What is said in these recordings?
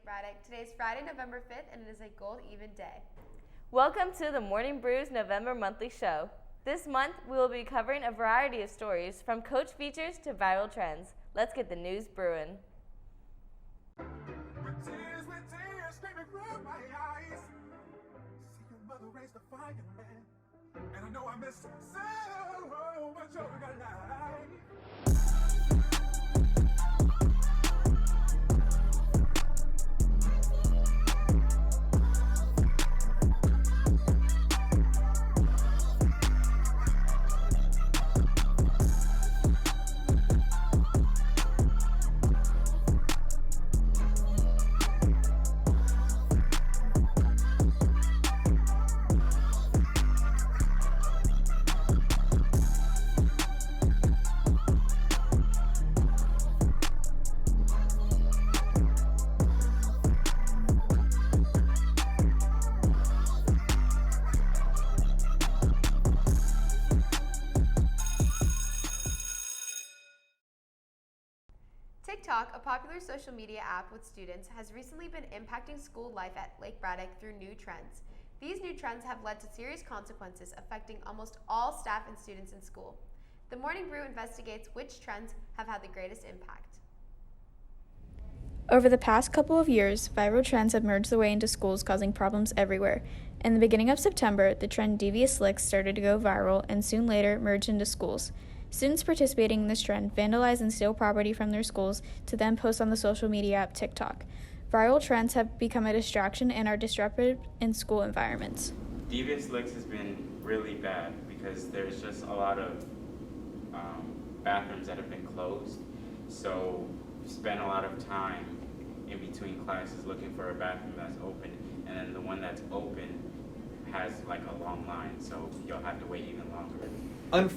Lake Braddock. Today is Friday, November 5th, and it is a gold even day. Welcome to the Morning Brew's November monthly show. This month, we will be covering a variety of stories, from coach features to viral trends. Let's get the news brewing. With tears streaming from my eyes. See your mother raise the fireman. And I know I missed so much of your life. TikTok, a popular social media app with students, has recently been impacting school life at Lake Braddock through new trends. These new trends have led to serious consequences affecting almost all staff and students in school. The Morning Brew investigates which trends have had the greatest impact. Over the past couple of years, viral trends have merged their way into schools, causing problems everywhere. In the beginning of September, the trend Devious Licks started to go viral and soon later merged into schools. Students participating in this trend vandalize and steal property from their schools to then post on the social media app TikTok. Viral trends have become a distraction and are disruptive in school environments. Devious Licks has been really bad because there's just a lot of bathrooms that have been closed. So you spend a lot of time in between classes looking for a bathroom that's open, and then the one that's open has like a long line, so you'll have to wait even longer.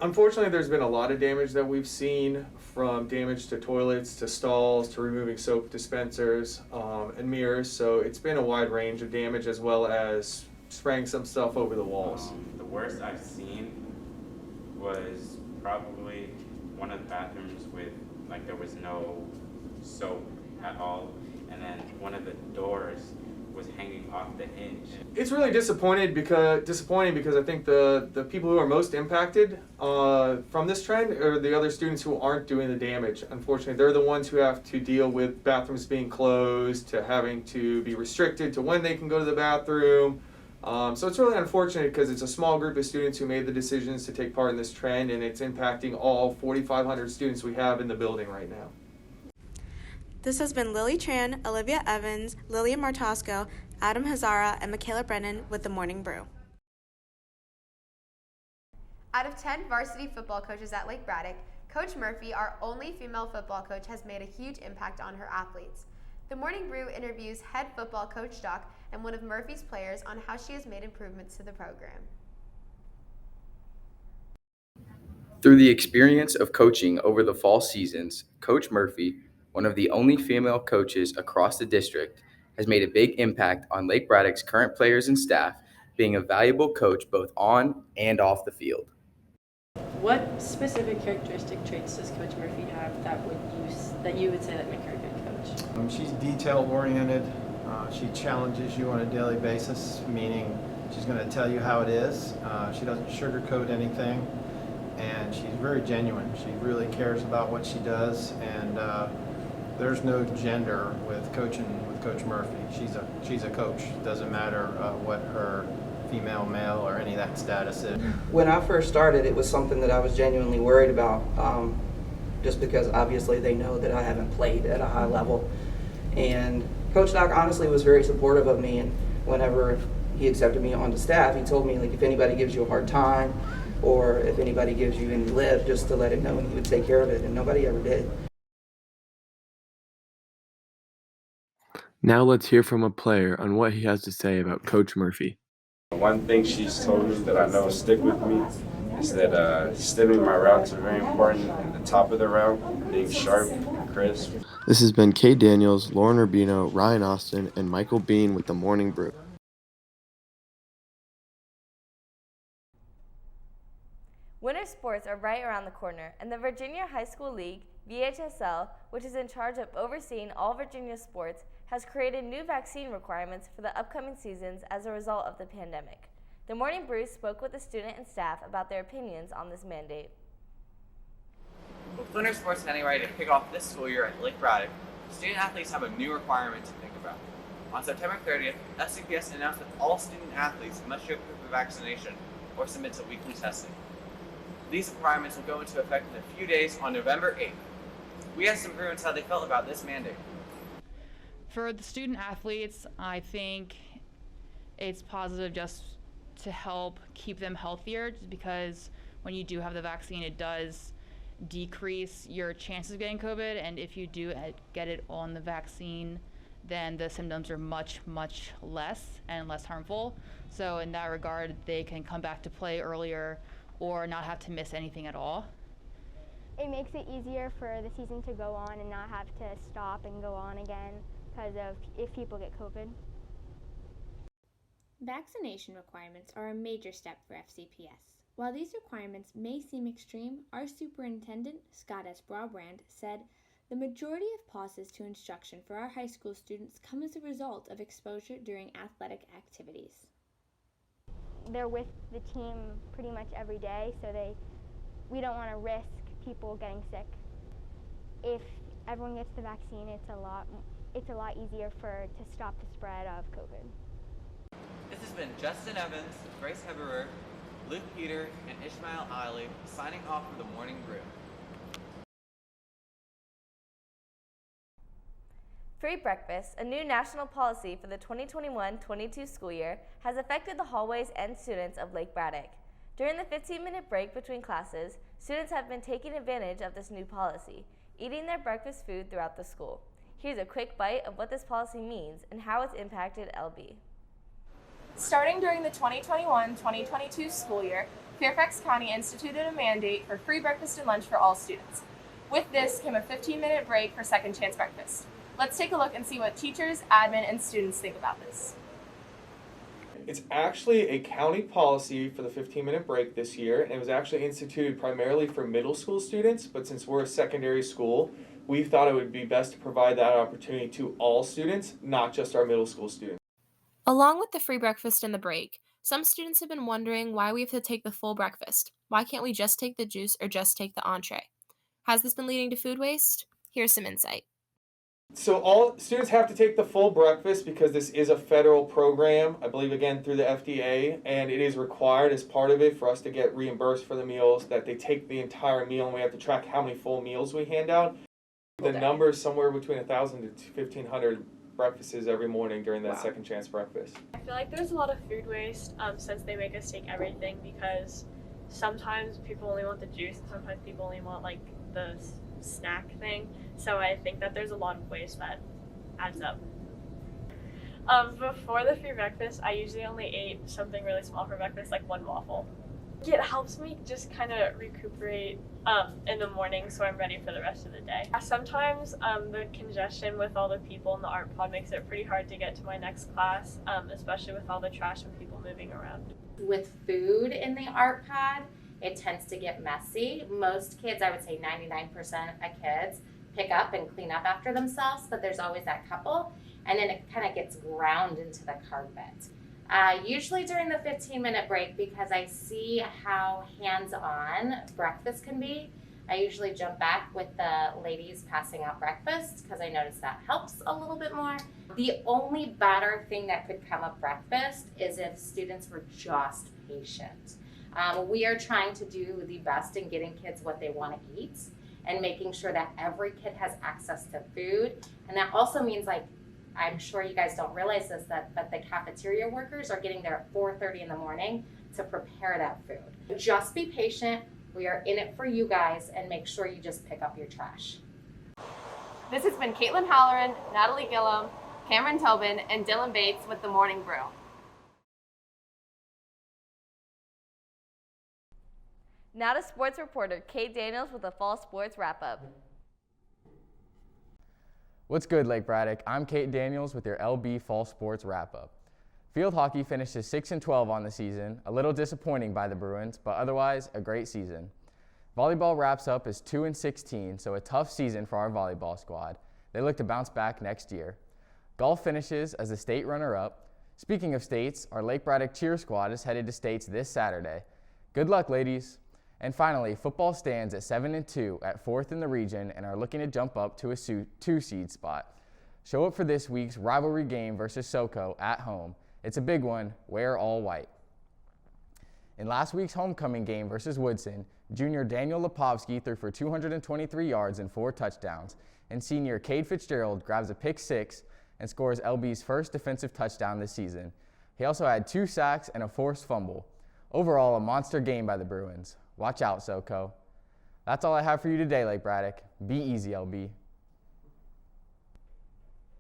Unfortunately, there's been a lot of damage that we've seen, from damage to toilets, to stalls, to removing soap dispensers and mirrors. So it's been a wide range of damage, as well as spraying some stuff over the walls. The worst I've seen was probably one of the bathrooms with, like, there was no soap at all, and then one of the doors was hanging off the hinge. It's really disappointing because I think the people who are most impacted from this trend are the other students who aren't doing the damage. Unfortunately, they're the ones who have to deal with bathrooms being closed, to having to be restricted to when they can go to the bathroom. So it's really unfortunate because it's a small group of students who made the decisions to take part in this trend, and it's impacting all 4,500 students we have in the building right now. This has been Lily Tran, Olivia Evans, Lillian Martosco, Adam Hazara, and Michaela Brennan with The Morning Brew. Out of 10 varsity football coaches at Lake Braddock, Coach Murphy, our only female football coach, has made a huge impact on her athletes. The Morning Brew interviews head football coach Doc and one of Murphy's players on how she has made improvements to the program. Through the experience of coaching over the fall seasons, Coach Murphy, one of the only female coaches across the district, has made a big impact on Lake Braddock's current players and staff, being a valuable coach both on and off the field. What specific characteristic traits does Coach Murphy have that you would say that make her a good coach? She's detail-oriented. She challenges you on a daily basis, meaning she's going to tell you how it is. She doesn't sugarcoat anything, and she's very genuine. She really cares about what she does, and there's no gender with coaching with Coach Murphy. She's a coach. Doesn't matter what her female, male, or any of that status is. When I first started, it was something that I was genuinely worried about, just because obviously they know that I haven't played at a high level. And Coach Doc honestly was very supportive of me, and whenever he accepted me onto staff, he told me, like, if anybody gives you a hard time or if anybody gives you any lip, just to let him know and he would take care of it, and nobody ever did. Now let's hear from a player on what he has to say about Coach Murphy. One thing she's told me that I know will stick with me is that stemming my routes are very important, and the top of the route being sharp and crisp. This has been Kay Daniels, Lauren Rubino, Ryan Austin, and Michael Bean with The Morning Brew. Winter sports are right around the corner, and the Virginia High School League VHSL, which is in charge of overseeing all Virginia sports, has created new vaccine requirements for the upcoming seasons as a result of the pandemic. The Morning Brew spoke with the student and staff about their opinions on this mandate. With winter sports getting ready to kick off this school year at Lake Braddock, student athletes have a new requirement to think about. On September 30th, SCPS announced that all student athletes must show proof of vaccination or submit to weekly testing. These requirements will go into effect in a few days on November 8th. We asked some Bruins how they felt about this mandate. For the student athletes, I think it's positive just to help keep them healthier, just because when you do have the vaccine, it does decrease your chances of getting COVID, and if you do get it on the vaccine, then the symptoms are much, much less and less harmful. So in that regard, they can come back to play earlier or not have to miss anything at all. It makes it easier for the season to go on and not have to stop and go on again because of if people get COVID. Vaccination requirements are a major step for FCPS. While these requirements may seem extreme, our superintendent, Scott S. Braubrand, said, "The majority of pauses to instruction for our high school students come as a result of exposure during athletic activities." They're with the team pretty much every day, so we don't want to risk people getting sick. If everyone gets the vaccine, it's a lot easier to stop the spread of COVID. This has been Justin Evans, Grace Heberer, Luke Peter, and Ishmael Ali signing off for the Morning Brew. Free breakfast, a new national policy for the 2021-22 school year, has affected the hallways and students of Lake Braddock. During the 15-minute break between classes, students have been taking advantage of this new policy, eating their breakfast food throughout the school. Here's a quick bite of what this policy means and how it's impacted LB. Starting during the 2021-2022 school year, Fairfax County instituted a mandate for free breakfast and lunch for all students. With this came a 15-minute break for second chance breakfast. Let's take a look and see what teachers, admin, and students think about this. It's actually a county policy for the 15-minute break this year, and it was actually instituted primarily for middle school students, but since we're a secondary school, we thought it would be best to provide that opportunity to all students, not just our middle school students. Along with the free breakfast and the break, some students have been wondering why we have to take the full breakfast. Why can't we just take the juice or just take the entree? Has this been leading to food waste? Here's some insight. So all students have to take the full breakfast because this is a federal program, I believe again through the FDA, and it is required as part of it for us to get reimbursed for the meals, that they take the entire meal, and we have to track how many full meals we hand out. The number is somewhere between 1,000 to 1,500 breakfasts every morning during that second chance breakfast. I feel like there's a lot of food waste since they make us take everything, because sometimes people only want the juice and sometimes people only want like the snack thing. So I think that there's a lot of waste that adds up. Before the free breakfast, I usually only ate something really small for breakfast, like one waffle. It helps me just kind of recuperate in the morning so I'm ready for the rest of the day. Sometimes the congestion with all the people in the art pod makes it pretty hard to get to my next class, especially with all the trash and people moving around. With food in the art pod, it tends to get messy. Most kids, I would say 99% of kids, pick up and clean up after themselves, but there's always that couple, and then it kind of gets ground into the carpet. Usually during the 15-minute break, because I see how hands-on breakfast can be, I usually jump back with the ladies passing out breakfast because I notice that helps a little bit more. The only better thing that could come of breakfast is if students were just patient. We are trying to do the best in getting kids what they want to eat and making sure that every kid has access to food. And that also means, like, I'm sure you guys don't realize this, but the cafeteria workers are getting there at 4:30 in the morning to prepare that food. Just be patient. We are in it for you guys, and make sure you just pick up your trash. This has been Caitlin Halloran, Natalie Gillum, Cameron Tobin, and Dylan Bates with the Morning Brew. Now to sports reporter Kate Daniels with a fall sports wrap-up. What's good, Lake Braddock? I'm Kate Daniels with your LB Fall Sports Wrap-Up. Field hockey finishes 6-12 on the season, a little disappointing by the Bruins, but otherwise a great season. Volleyball wraps up as 2-16, so a tough season for our volleyball squad. They look to bounce back next year. Golf finishes as the state runner-up. Speaking of states, our Lake Braddock cheer squad is headed to states this Saturday. Good luck, ladies. And finally, football stands at 7-2 at 4th in the region and are looking to jump up to a 2-seed spot. Show up for this week's rivalry game versus SoCo at home. It's a big one. Wear all white. In last week's homecoming game versus Woodson, junior Daniel Lipovsky threw for 223 yards and 4 touchdowns, and senior Cade Fitzgerald grabs a pick 6 and scores LB's first defensive touchdown this season. He also had 2 sacks and a forced fumble. Overall, a monster game by the Bruins. Watch out, SoCo. That's all I have for you today, Lake Braddock. Be easy, LB.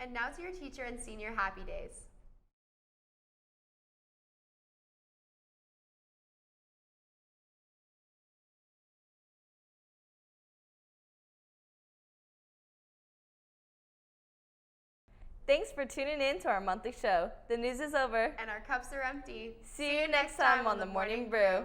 And now to your teacher and senior happy days. Thanks for tuning in to our monthly show. The news is over. And our cups are empty. See you next time on the Morning Brew.